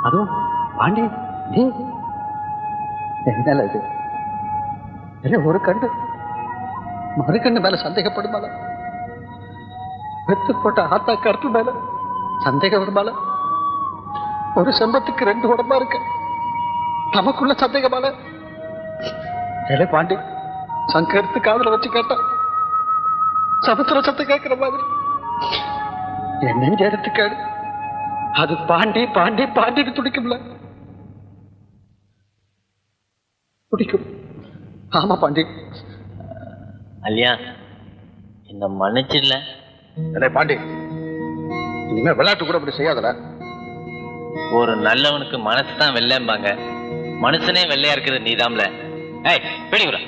அதுவும் பாண்டி நீ என்னால இது இல்ல ஒரு கண்டு மறுக்கண்ணு மேல சந்தேகப்படுமால வெத்து போட்ட ஆத்தா கருப்பு மேல சந்தேகம் வருமால ஒரு செம்பத்துக்கு 2 உடம்பா இருக்கு நமக்குள்ள சந்தேகமால ஏலே பாண்டி சங்கரித்து காதுல வச்சு கேட்டா சமுத்திர சத்தம் கேட்கிற மாதிரி என் நெஞ்ச எடுத்துக்காடு அது பாண்டி பாண்டி பாண்டின்னு துடிக்கும்ல துடிக்கும். ஆமா பாண்டி. அல்லியா என்ன மன்னிச்சிடல. பாண்டி இனிமே விளையாட்டு கூட அப்படி செய்யாதல. ஒரு நல்லவனுக்கு மனசு தான் வெள்ளைம்பாங்க, மனுஷனே வெள்ளையா இருக்கிறது நீதாம்ல. ஏய், பிடிக்குறா.